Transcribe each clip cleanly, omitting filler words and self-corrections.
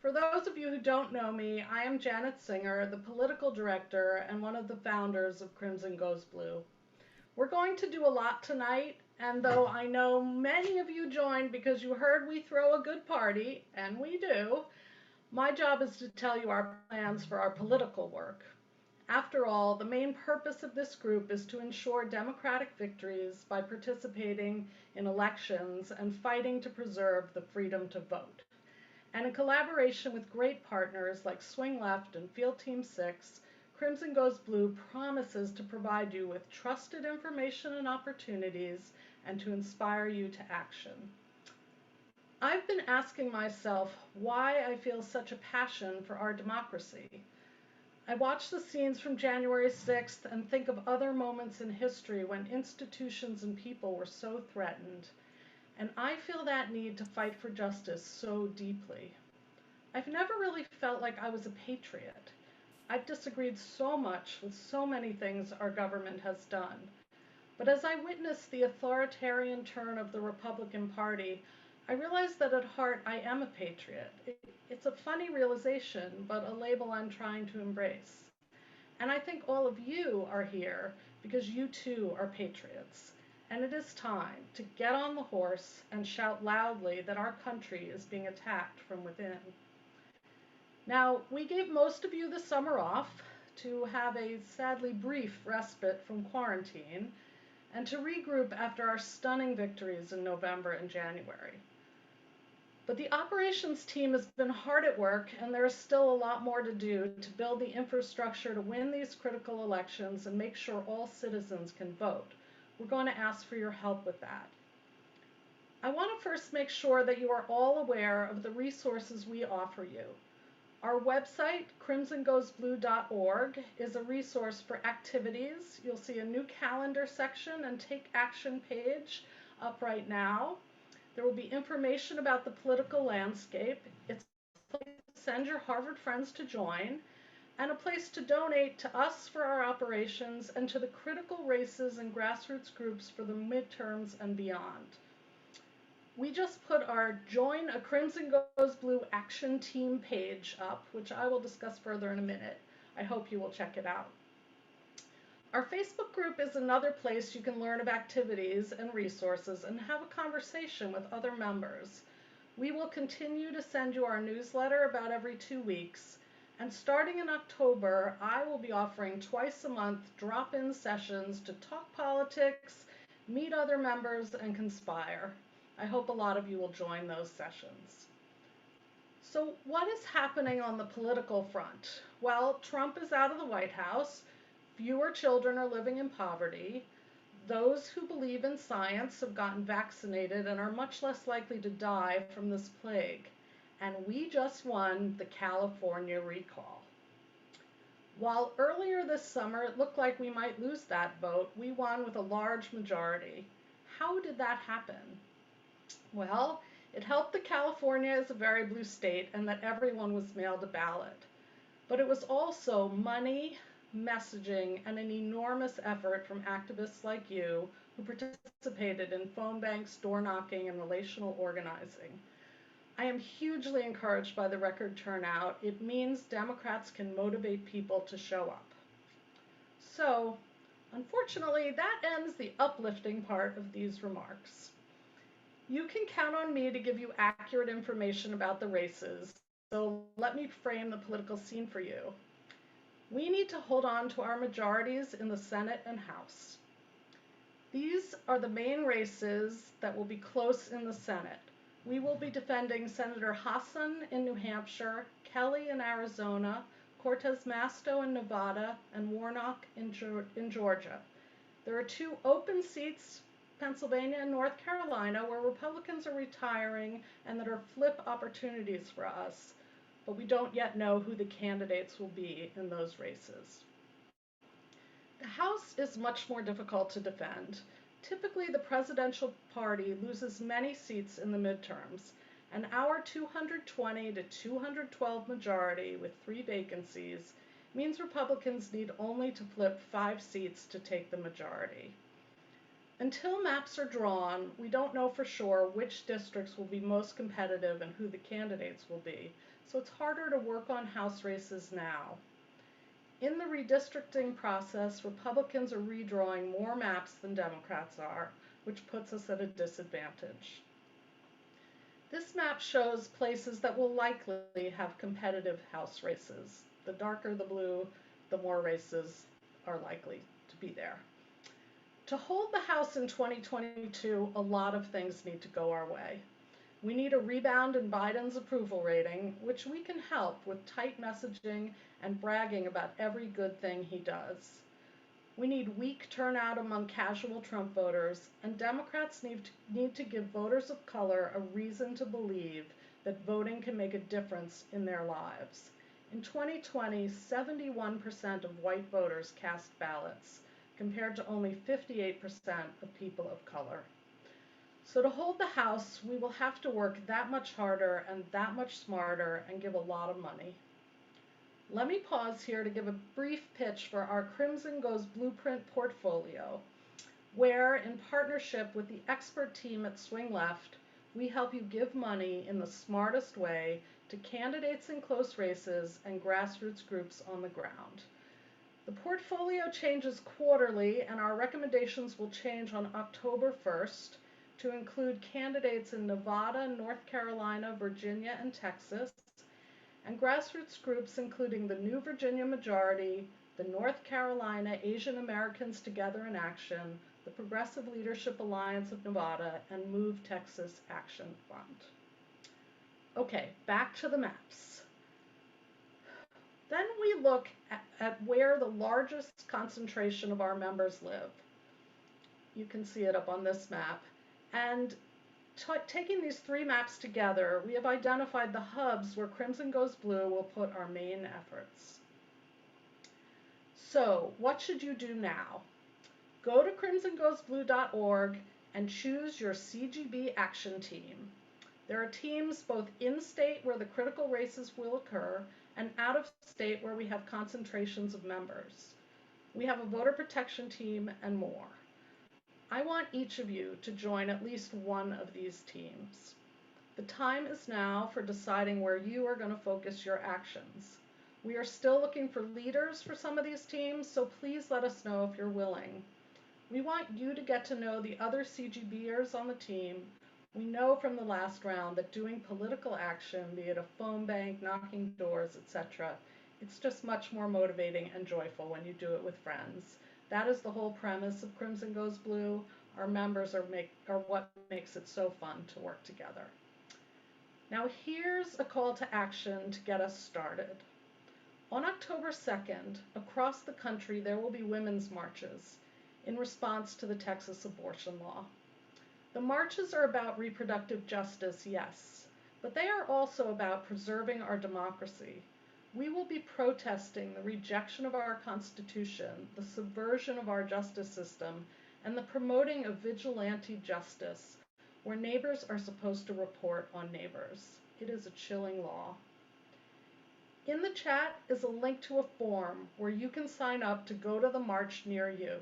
For those of you who don't know me, I am Janet Singer, the political director and one of the founders of Crimson Goes Blue. We're going to do a lot tonight, and though I know many of you joined because you heard we throw a good party, and we do, my job is to tell you our plans for our political work. After all, the main purpose of this group is to ensure democratic victories by participating in elections and fighting to preserve the freedom to vote. And in collaboration with great partners like Swing Left and Field Team 6, Crimson Goes Blue promises to provide you with trusted information and opportunities and to inspire you to action. I've been asking myself why I feel such a passion for our democracy. I watch the scenes from January 6th and think of other moments in history when institutions and people were so threatened, and I feel that need to fight for justice so deeply. I've never really felt like I was a patriot. I've disagreed so much with so many things our government has done. But as I witnessed the authoritarian turn of the Republican Party, I realized that at heart I am a patriot. It's a funny realization, but a label I'm trying to embrace. And I think all of you are here because you too are patriots. And it is time to get on the horse and shout loudly that our country is being attacked from within. Now, we gave most of you the summer off to have a sadly brief respite from quarantine and to regroup after our stunning victories in November and January. But the operations team has been hard at work, and there is still a lot more to do to build the infrastructure to win these critical elections and make sure all citizens can vote. We're going to ask for your help with that. I want to first make sure that you are all aware of the resources we offer you. Our website, crimsongoesblue.org, is a resource for activities. You'll see a new calendar section and take action page up right now. There will be information about the political landscape. It's a place to send your Harvard friends to join, and a place to donate to us for our operations and to the critical races and grassroots groups for the midterms and beyond. We just put our Join a Crimson Goes Blue Action Team page up, which I will discuss further in a minute. I hope you will check it out. Our Facebook group is another place you can learn of activities and resources and have a conversation with other members. We will continue to send you our newsletter about every 2 weeks. And starting in October, I will be offering twice a month drop-in sessions to talk politics, meet other members, and conspire. I hope a lot of you will join those sessions. So what is happening on the political front? Well, Trump is out of the White House. Fewer children are living in poverty. Those who believe in science have gotten vaccinated and are much less likely to die from this plague. And we just won the California recall. While earlier this summer it looked like we might lose that vote, we won with a large majority. How did that happen? Well, it helped that California is a very blue state and that everyone was mailed a ballot. But it was also money, messaging, and an enormous effort from activists like you who participated in phone banks, door knocking, and relational organizing. I am hugely encouraged by the record turnout. It means Democrats can motivate people to show up. So, unfortunately, that ends the uplifting part of these remarks. You can count on me to give you accurate information about the races, so let me frame the political scene for you. We need to hold on to our majorities in the Senate and House. These are the main races that will be close in the Senate. We will be defending Senator Hassan in New Hampshire, Kelly in Arizona, Cortez Masto in Nevada, and Warnock in Georgia. There are 2 open seats, Pennsylvania and North Carolina, where Republicans are retiring and that are flip opportunities for us, but we don't yet know who the candidates will be in those races. The House is much more difficult to defend. Typically, the presidential party loses many seats in the midterms, and our 220 to 212 majority with 3 vacancies means Republicans need only to flip 5 seats to take the majority. Until maps are drawn, we don't know for sure which districts will be most competitive and who the candidates will be, so it's harder to work on House races now. In the redistricting process, Republicans are redrawing more maps than Democrats are, which puts us at a disadvantage. This map shows places that will likely have competitive House races. The darker the blue, the more races are likely to be there. To hold the House in 2022, a lot of things need to go our way. We need a rebound in Biden's approval rating, which we can help with tight messaging and bragging about every good thing he does. We need weak turnout among casual Trump voters, and Democrats need to give voters of color a reason to believe that voting can make a difference in their lives. In 2020, 71% of white voters cast ballots, compared to only 58% of people of color. So to hold the House, we will have to work that much harder and that much smarter and give a lot of money. Let me pause here to give a brief pitch for our Crimson Goes Blueprint portfolio, where, in partnership with the expert team at Swing Left, we help you give money in the smartest way to candidates in close races and grassroots groups on the ground. The portfolio changes quarterly, and our recommendations will change on October 1st to include candidates in Nevada, North Carolina, Virginia, and Texas, and grassroots groups including the New Virginia Majority, the North Carolina Asian Americans Together in Action, the Progressive Leadership Alliance of Nevada, and Move Texas Action Fund. Okay, back to the maps. Then we look at where the largest concentration of our members live. You can see it up on this map. And taking these three maps together, we have identified the hubs where Crimson Goes Blue will put our main efforts. So, what should you do now? Go to crimsongoesblue.org and choose your CGB action team. There are teams both in-state where the critical races will occur and out of state where we have concentrations of members. We have a voter protection team and more. I want each of you to join at least one of these teams. The time is now for deciding where you are going to focus your actions. We are still looking for leaders for some of these teams, so please let us know if you're willing. We want you to get to know the other CGBers on the team. We know from the last round that doing political action, be it a phone bank, knocking doors, etc., it's just much more motivating and joyful when you do it with friends. That is the whole premise of Crimson Goes Blue. Our members are what makes it so fun to work together. Now here's a call to action to get us started. On October 2nd, across the country there will be women's marches in response to the Texas abortion law. The marches are about reproductive justice, yes, but they are also about preserving our democracy. We will be protesting the rejection of our Constitution, the subversion of our justice system, and the promoting of vigilante justice, where neighbors are supposed to report on neighbors. It is a chilling law. In the chat is a link to a form where you can sign up to go to the march near you.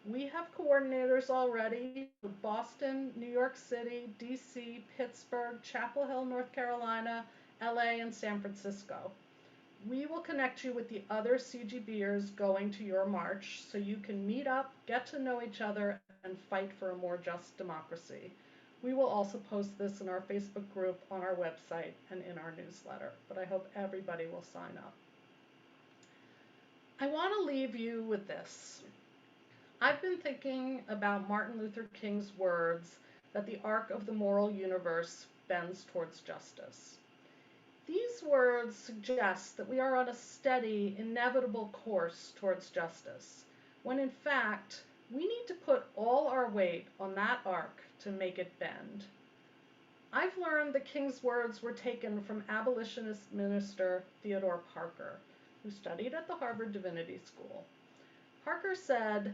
We have coordinators already in Boston, New York City, DC, Pittsburgh, Chapel Hill, North Carolina, LA, and San Francisco. We will connect you with the other CGBers going to your march so you can meet up, get to know each other, and fight for a more just democracy. We will also post this in our Facebook group, on our website, and in our newsletter, but I hope everybody will sign up. I want to leave you with this. I've been thinking about Martin Luther King's words that the arc of the moral universe bends towards justice. These words suggest that we are on a steady, inevitable course towards justice, when in fact, we need to put all our weight on that arc to make it bend. I've learned that King's words were taken from abolitionist minister Theodore Parker, who studied at the Harvard Divinity School. Parker said,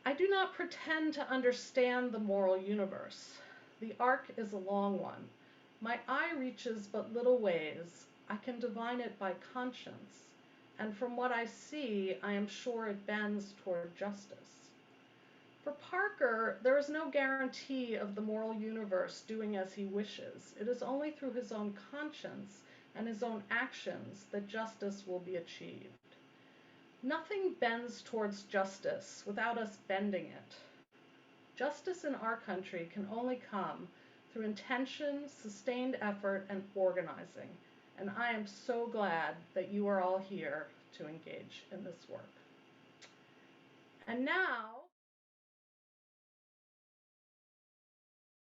"I do not pretend to understand the moral universe. The arc is a long one. My eye reaches but little ways. I can divine it by conscience, and from what I see, I am sure it bends toward justice." For Parker, there is no guarantee of the moral universe doing as he wishes. It is only through his own conscience and his own actions that justice will be achieved. Nothing bends towards justice without us bending it. Justice in our country can only come through intention, sustained effort, and organizing. And I am so glad that you are all here to engage in this work. And now,